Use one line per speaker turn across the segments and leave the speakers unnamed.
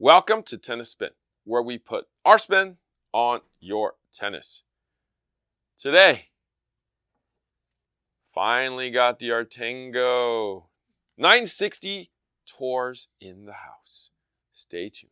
Welcome to Tennis Spin, where we put our spin on your tennis. Today, finally got the Artengo 960 tours in the house. Stay tuned.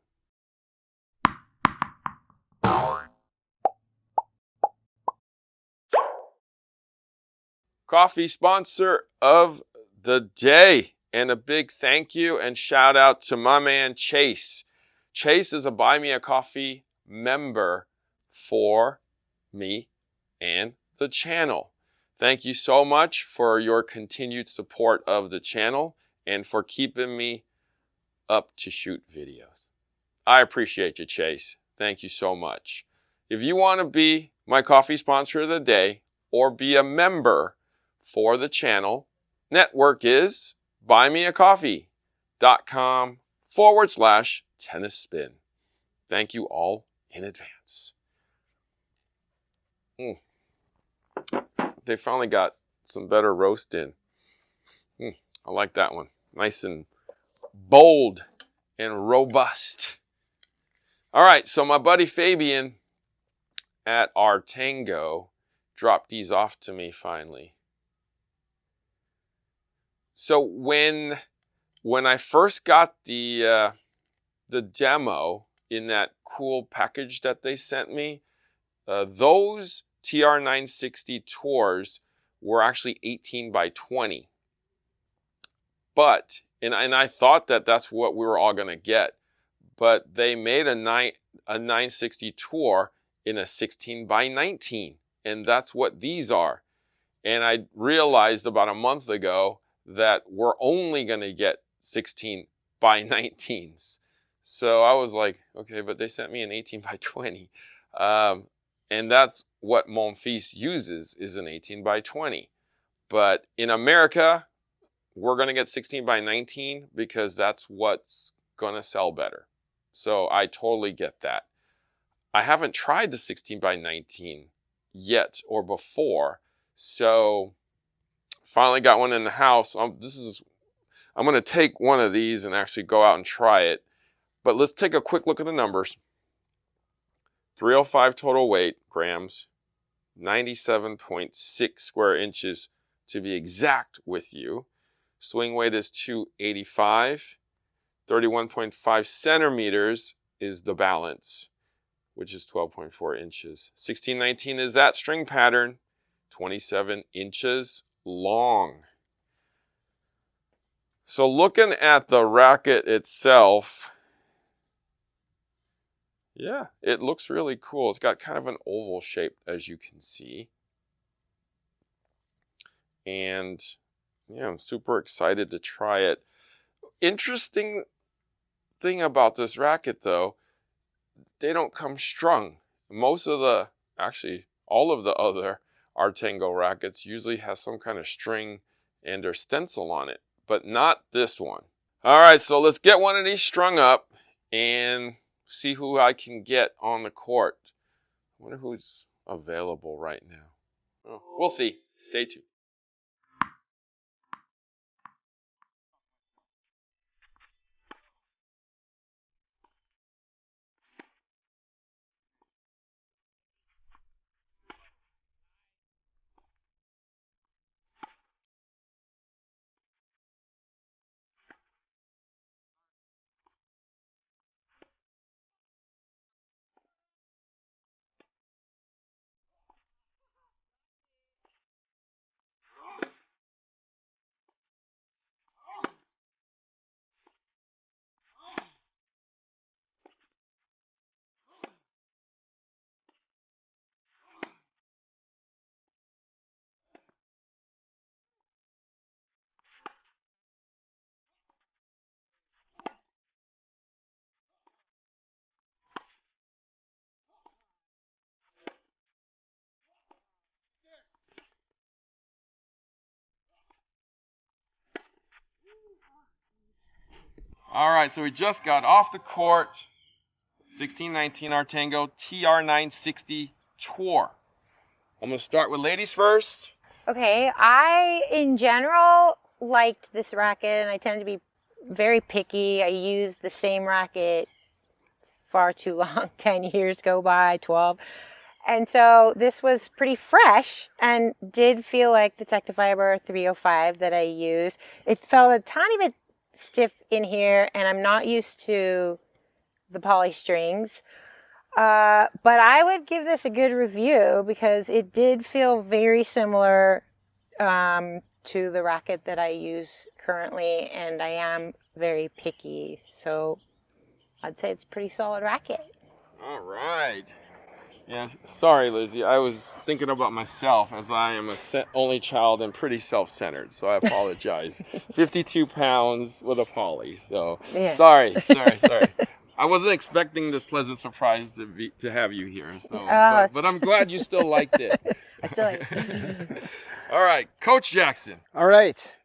Coffee sponsor of the day. And a big thank you and shout out to my man Chase. Chase is a Buy Me a Coffee member for me and the channel. Thank you so much for your continued support of the channel and for keeping me up to shoot videos. I appreciate you, Chase. Thank you so much. If you want to be my coffee sponsor of the day or be a member for the channel, network is buymeacoffee.com/tennis spin. Thank you all in advance. They finally got some better roast in. I like that one. Nice and bold and robust. All right, so my buddy Fabian at Artengo dropped these off to me finally. So when I first got the demo in that cool package that they sent me, those TR 960 tours were actually 18 by 20. But, and I thought that that's what we were all going to get, but they made a 960 tour in a 16 by 19, and that's what these are. And I realized about a month ago that we're only going to get 16 by 19s. So I was like, okay, but they sent me an 18 by 20. And that's what Mon Fils uses, is an 18 by 20. But in America, we're going to get 16 by 19 because that's what's going to sell better. So I totally get that. I haven't tried the 16 by 19 yet or before. So finally got one in the house. I'm going to take one of these and actually go out and try it. But let's take a quick look at the numbers. 305 total weight, grams, 97.6 square inches to be exact with you. Swing weight is 285. 31.5 centimeters is the balance, which is 12.4 inches. 1619 is that string pattern, 27 inches long. So looking at the racket itself, yeah, it looks really cool. It's got kind of an oval shape, as you can see. And yeah, I'm super excited to try it. Interesting thing about this racket, though, they don't come strung. Actually, all of the other Artengo rackets usually has some kind of string and or stencil on it, but not this one. All right, so let's get one of these strung up and see who I can get on the court. I wonder who's available right now. Oh, we'll see. Stay tuned. All right, so we just got off the court. 1619 Artengo TR 960 tour. I'm going to start with ladies first.
Okay, I, in general, liked this racket, and I tend to be very picky. I use the same racket far too long. 10 years go by, 12. And so this was pretty fresh and did feel like the Tectifiber 305 that I use. It felt a tiny bit stiff in here, and I'm not used to the poly strings. But I would give this a good review because it did feel very similar to the racket that I use currently, and I am very picky. So I'd say it's a pretty solid racket.
All right. Yeah, sorry, Lizzie. I was thinking about myself as I am a only child and pretty self-centered, so I apologize. 52 pounds with a poly, so
Yeah.
sorry. I wasn't expecting this pleasant surprise to have you here, so but I'm glad you still liked it.
I still like it.
All right, Coach Jackson.
All right.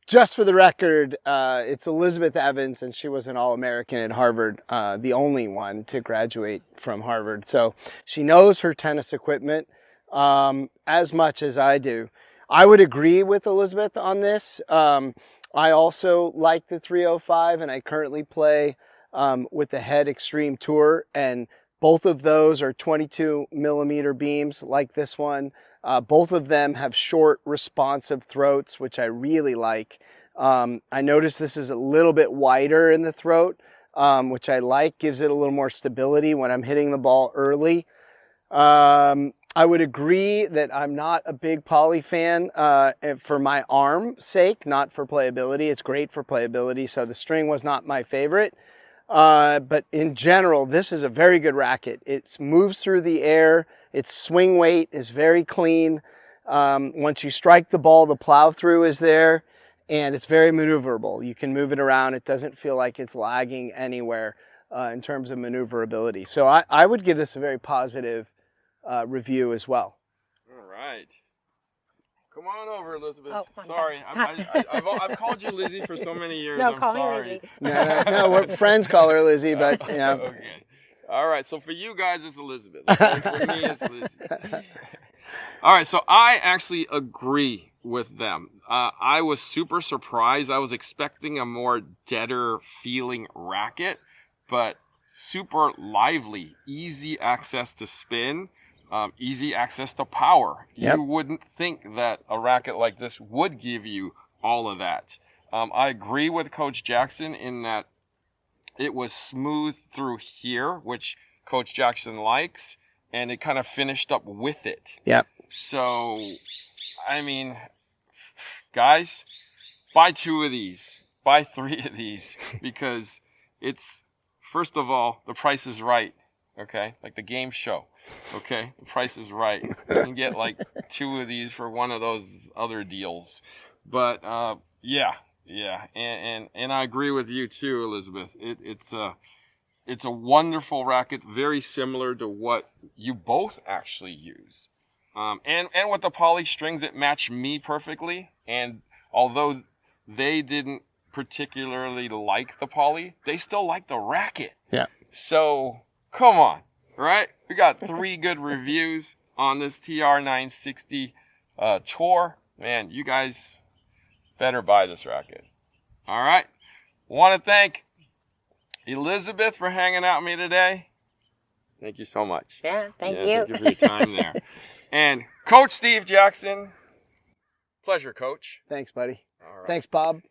Just for the record, it's Elizabeth Evans, and she was an All-American at Harvard, the only one to graduate from Harvard. So she knows her tennis equipment as much as I do. I would agree with Elizabeth on this. I also like the 305, and I currently play with the Head Extreme Tour, and both of those are 22 millimeter beams like this one. Both of them have short, responsive throats, which I really like. I noticed this is a little bit wider in the throat, which I like, gives it a little more stability when I'm hitting the ball early. I would agree that I'm not a big poly fan for my arm sake, not for playability. It's great for playability, so the string was not my favorite. But in general, this is a very good racket. It moves through the air. Its swing weight is very clean. Once you strike the ball, the plow through is there, and it's very maneuverable. You can move it around. It doesn't feel like it's lagging anywhere in terms of maneuverability. So I would give this a very positive review as well.
All right. Come on over, Elizabeth.
Oh,
sorry, I've called you Lizzie for so many years.
No,
I'm
call
sorry.
me Lizzie.
No, we're friends call her Lizzie, but you know.
Okay. All right. So for you guys, it's Elizabeth. Okay? For me, it's Lizzie. All right. So I actually agree with them. I was super surprised. I was expecting a more deader feeling racket, but super lively, easy access to spin. Easy access to power.
Yep.
You wouldn't think that a racket like this would give you all of that. I agree with Coach Jackson in that it was smooth through here, which Coach Jackson likes, and it kind of finished up with it.
Yep.
So, I mean, guys, buy 2 of these, buy 3 of these, because it's, first of all, the price is right. Okay, like the game show. Okay, the price is right. You can get like 2 of these for one of those other deals. But yeah, and I agree with you too, Elizabeth. It's a wonderful racket, very similar to what you both actually use. And with the poly strings, it matched me perfectly. And although they didn't particularly like the poly, they still like the racket.
Yeah.
So come on, right? We got 3 good reviews on this TR960 tour. Man, you guys better buy this racket. All right. Want to thank Elizabeth for hanging out with me today. Thank you so much.
Yeah, thank you.
Thank you for your time there. And Coach Steve Jackson. Pleasure, Coach.
Thanks, buddy.
All right.
Thanks, Bob.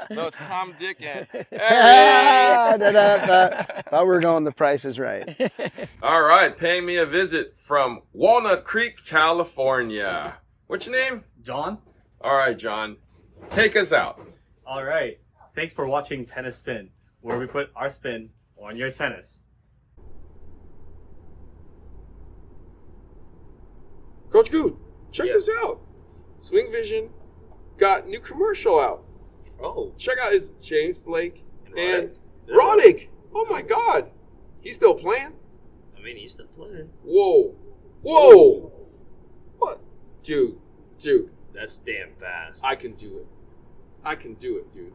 No, it's Tom, Dick, and
Thought we were going The Price is Right.
All right, paying me a visit from Walnut Creek, California. What's your name?
John?
All right, John. Take us out.
All right. Thanks for watching Tennis Spin, where we put our spin on your tennis.
Coach Good, check this out. Swing Vision got new commercial out.
Oh.
Check out his James Blake and
Roddick.
Roddick. Oh my God, he's still playing.
I mean, he's still playing.
Whoa. What, dude?
That's damn fast.
I can do it, dude.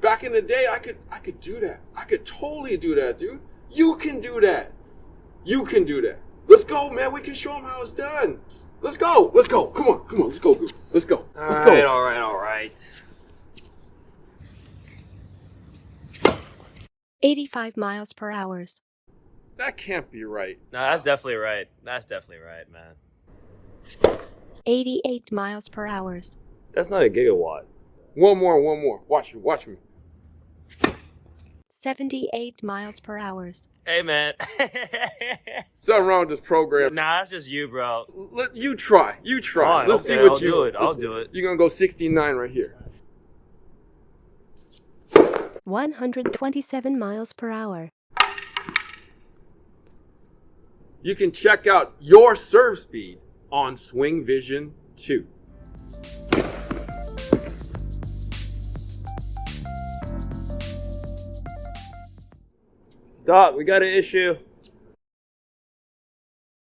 Back in the day, I could do that. I could totally do that, dude. You can do that. Let's go, man. We can show them how it's done. Let's go. Come on. Let's go, dude. Let's go.
All right.
85 miles per hour.
That can't be right.
No, that's definitely right. That's definitely right, man.
88 miles per hour.
That's not a gigawatt.
One more. Watch me.
78 miles per hour.
Hey, man.
Something wrong with this program.
Nah, that's just you, bro.
Let you try.
Fine,
Let's
okay,
see what
I'll
you
do it. I'll do it.
You're gonna go 69 right here.
127 miles per hour.
You can check out your serve speed on Swing Vision 2.
Doc, we got an issue.